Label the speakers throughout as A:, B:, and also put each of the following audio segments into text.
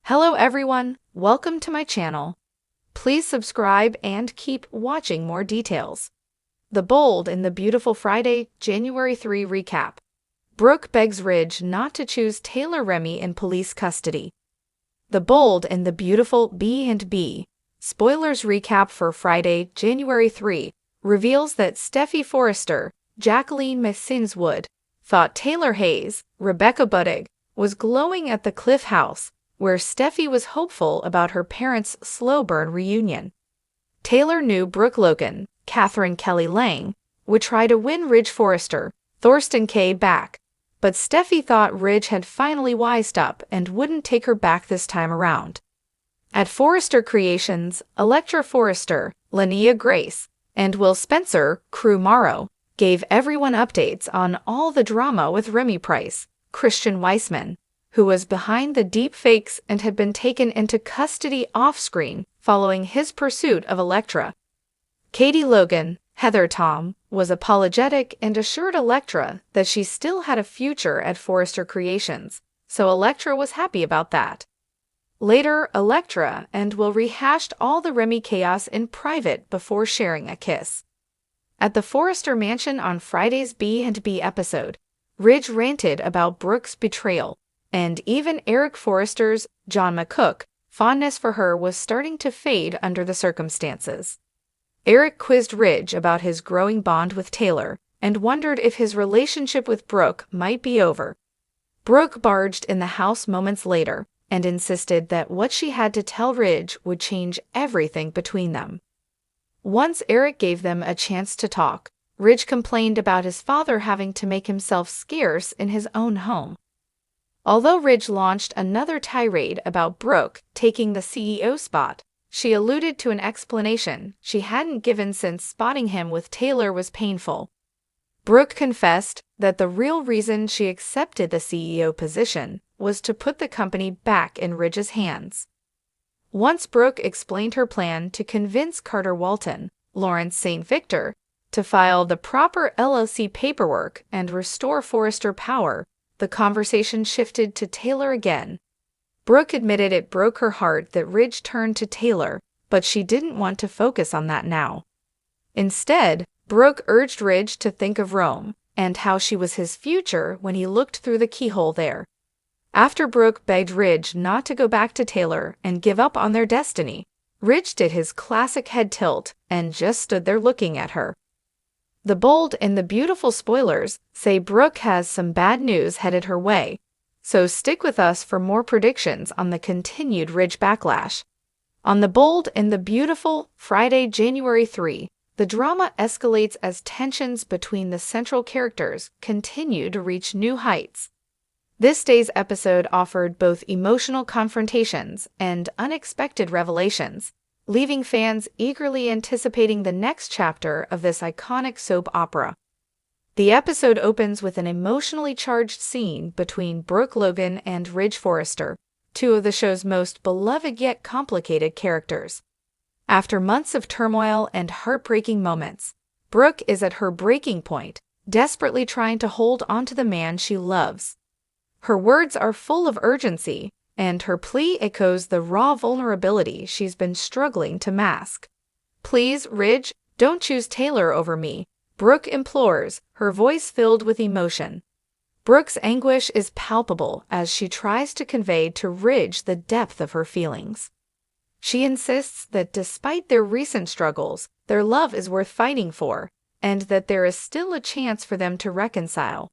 A: Hello everyone, welcome to my channel. Please subscribe and keep watching more details. The Bold and the Beautiful Friday, January 3 recap. Brooke begs Ridge not to choose Taylor Remy in police custody. The Bold and the Beautiful B&B. Spoilers recap for Friday, January 3, reveals that Steffy Forrester, Jacqueline Massinswood, thought Taylor Hayes, Rebecca Budig, was glowing at the Cliff House, where Steffy was hopeful about her parents' slow burn reunion. Taylor knew Brooke Logan, Catherine Kelly Lang, would try to win Ridge Forrester, Thorsten K. back, but Steffy thought Ridge had finally wised up and wouldn't take her back this time around. At Forrester Creations, Electra Forrester, Linnea Grace, and Will Spencer, Crew Morrow, gave everyone updates on all the drama with Remy Price, Christian Weissman, who was behind the deep fakes and had been taken into custody off-screen following his pursuit of Electra. Katie Logan, Heather Tom, was apologetic and assured Electra that she still had a future at Forrester Creations, so Electra was happy about that. Later, Electra and Will rehashed all the Remy chaos in private before sharing a kiss. At the Forrester mansion on Friday's B&B episode, Ridge ranted about Brooke's betrayal, and even Eric Forrester's, John McCook, fondness for her was starting to fade under the circumstances. Eric quizzed Ridge about his growing bond with Taylor and wondered if his relationship with Brooke might be over. Brooke barged in the house moments later and insisted that what she had to tell Ridge would change everything between them. Once Eric gave them a chance to talk, Ridge complained about his father having to make himself scarce in his own home. Although Ridge launched another tirade about Brooke taking the CEO spot, she alluded to an explanation she hadn't given since spotting him with Taylor was painful. Brooke confessed that the real reason she accepted the CEO position was to put the company back in Ridge's hands. Once Brooke explained her plan to convince Carter Walton, Lawrence St. Victor, to file the proper LLC paperwork and restore Forrester power, the conversation shifted to Taylor again. Brooke admitted it broke her heart that Ridge turned to Taylor, but she didn't want to focus on that now. Instead, Brooke urged Ridge to think of Rome and how she was his future when he looked through the keyhole there. After Brooke begged Ridge not to go back to Taylor and give up on their destiny, Ridge did his classic head tilt and just stood there looking at her. The Bold and the Beautiful spoilers say Brooke has some bad news headed her way, so stick with us for more predictions on the continued Ridge backlash. On The Bold and the Beautiful, Friday, January 3, the drama escalates as tensions between the central characters continue to reach new heights. This day's episode offered both emotional confrontations and unexpected revelations, leaving fans eagerly anticipating the next chapter of this iconic soap opera. The episode opens with an emotionally charged scene between Brooke Logan and Ridge Forrester, two of the show's most beloved yet complicated characters. After months of turmoil and heartbreaking moments, Brooke is at her breaking point, desperately trying to hold onto the man she loves. Her words are full of urgency, and her plea echoes the raw vulnerability she's been struggling to mask. "Please, Ridge, don't choose Taylor over me," Brooke implores, her voice filled with emotion. Brooke's anguish is palpable as she tries to convey to Ridge the depth of her feelings. She insists that despite their recent struggles, their love is worth fighting for, and that there is still a chance for them to reconcile.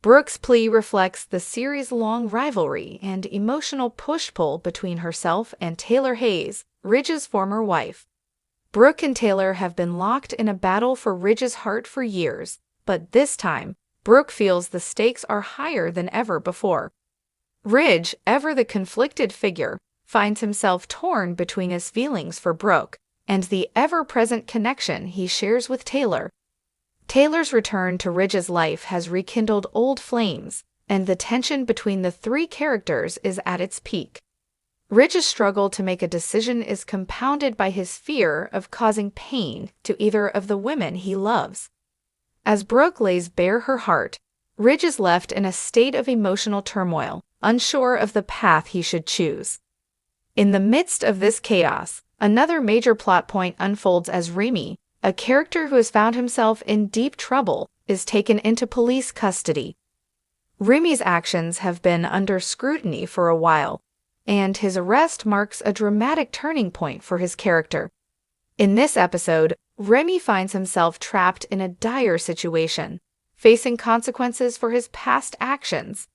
A: Brooke's plea reflects the series-long rivalry and emotional push-pull between herself and Taylor Hayes, Ridge's former wife. Brooke and Taylor have been locked in a battle for Ridge's heart for years, but this time, Brooke feels the stakes are higher than ever before. Ridge, ever the conflicted figure, finds himself torn between his feelings for Brooke and the ever-present connection he shares with Taylor. Taylor's return to Ridge's life has rekindled old flames, and the tension between the three characters is at its peak. Ridge's struggle to make a decision is compounded by his fear of causing pain to either of the women he loves. As Brooke lays bare her heart, Ridge is left in a state of emotional turmoil, unsure of the path he should choose. In the midst of this chaos, another major plot point unfolds as Remy, a character who has found himself in deep trouble, is taken into police custody. Remy's actions have been under scrutiny for a while, and his arrest marks a dramatic turning point for his character. In this episode, Remy finds himself trapped in a dire situation, facing consequences for his past actions.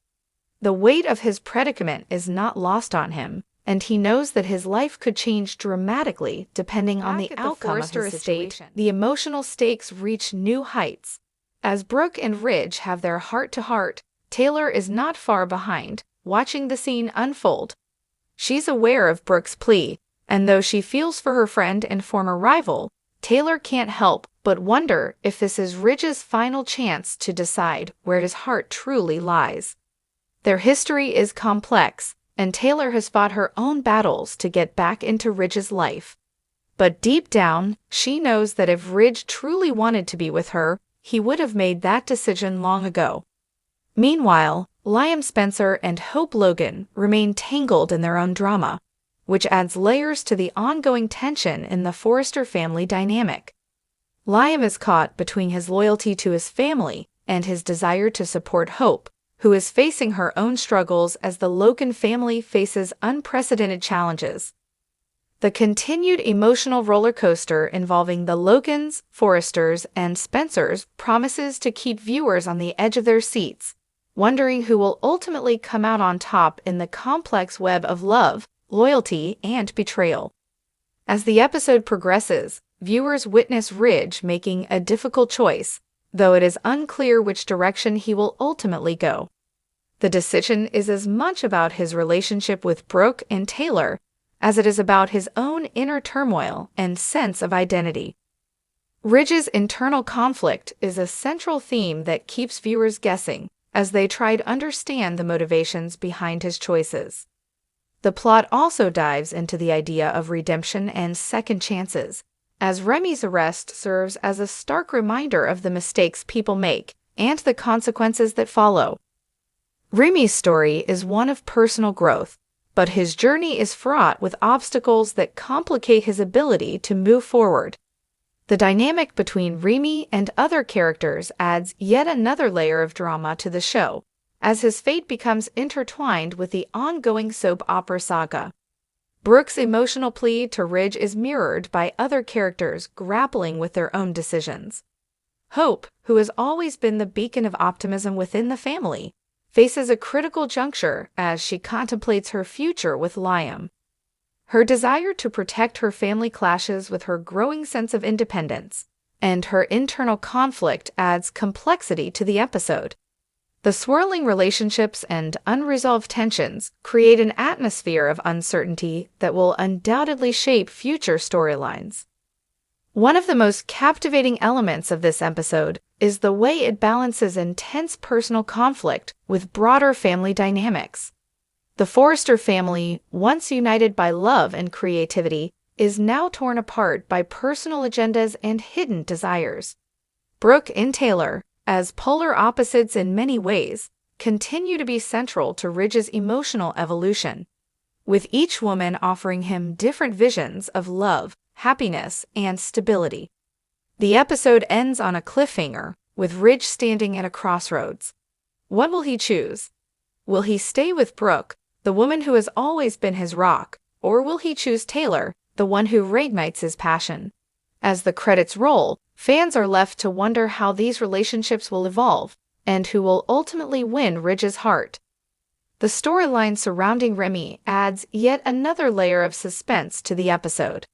A: The weight of his predicament is not lost on him, and he knows that his life could change dramatically depending on the outcome of his situation. The emotional stakes reach new heights. As Brooke and Ridge have their heart-to-heart, Taylor is not far behind, watching the scene unfold. She's aware of Brooke's plea, and though she feels for her friend and former rival, Taylor can't help but wonder if this is Ridge's final chance to decide where his heart truly lies. Their history is complex, and Taylor has fought her own battles to get back into Ridge's life. But deep down, she knows that if Ridge truly wanted to be with her, he would have made that decision long ago. Meanwhile, Liam Spencer and Hope Logan remain tangled in their own drama, which adds layers to the ongoing tension in the Forrester family dynamic. Liam is caught between his loyalty to his family and his desire to support Hope, who is facing her own struggles as the Logan family faces unprecedented challenges. The continued emotional roller coaster involving the Logans, Forresters, and Spencers promises to keep viewers on the edge of their seats, wondering who will ultimately come out on top in the complex web of love, loyalty, and betrayal. As the episode progresses, viewers witness Ridge making a difficult choice, though it is unclear which direction he will ultimately go. The decision is as much about his relationship with Brooke and Taylor as it is about his own inner turmoil and sense of identity. Ridge's internal conflict is a central theme that keeps viewers guessing as they try to understand the motivations behind his choices. The plot also dives into the idea of redemption and second chances, as Remy's arrest serves as a stark reminder of the mistakes people make and the consequences that follow. Remy's story is one of personal growth, but his journey is fraught with obstacles that complicate his ability to move forward. The dynamic between Remy and other characters adds yet another layer of drama to the show, as his fate becomes intertwined with the ongoing soap opera saga. Brooke's emotional plea to Ridge is mirrored by other characters grappling with their own decisions. Hope, who has always been the beacon of optimism within the family, faces a critical juncture as she contemplates her future with Liam. Her desire to protect her family clashes with her growing sense of independence, and her internal conflict adds complexity to the episode. The swirling relationships and unresolved tensions create an atmosphere of uncertainty that will undoubtedly shape future storylines. One of the most captivating elements of this episode is the way it balances intense personal conflict with broader family dynamics. The Forrester family, once united by love and creativity, is now torn apart by personal agendas and hidden desires. Brooke and Taylor, as polar opposites in many ways, continue to be central to Ridge's emotional evolution, with each woman offering him different visions of love, happiness, and stability. The episode ends on a cliffhanger, with Ridge standing at a crossroads. What will he choose? Will he stay with Brooke, the woman who has always been his rock, or will he choose Taylor, the one who reignites his passion? As the credits roll, fans are left to wonder how these relationships will evolve, and who will ultimately win Ridge's heart. The storyline surrounding Remy adds yet another layer of suspense to the episode.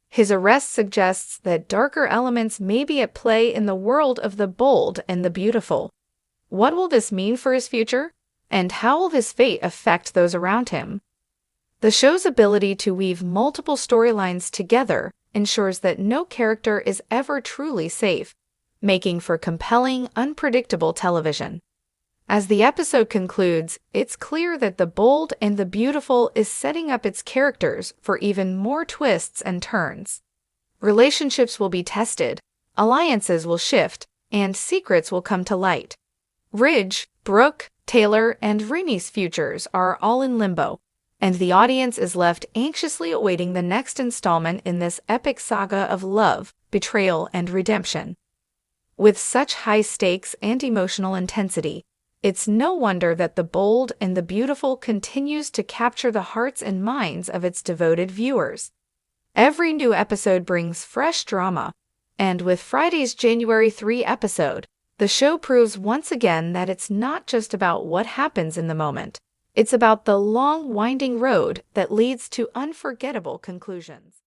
A: His arrest suggests that darker elements may be at play in the world of the bold and the beautiful. What will this mean for his future? And how will his fate affect those around him? The show's ability to weave multiple storylines together ensures that no character is ever truly safe, making for compelling, unpredictable television. As the episode concludes, it's clear that the bold and the beautiful is setting up its characters for even more twists and turns. Relationships will be tested, alliances will shift, and secrets will come to light. Ridge, Brooke, Taylor, and Remy's futures are all in limbo, and the audience is left anxiously awaiting the next installment in this epic saga of love, betrayal, and redemption. With such high stakes and emotional intensity, it's no wonder that The Bold and the Beautiful continues to capture the hearts and minds of its devoted viewers. Every new episode brings fresh drama, and with Friday's January 3 episode, the show proves once again that it's not just about what happens in the moment. It's about the long, winding road that leads to unforgettable conclusions.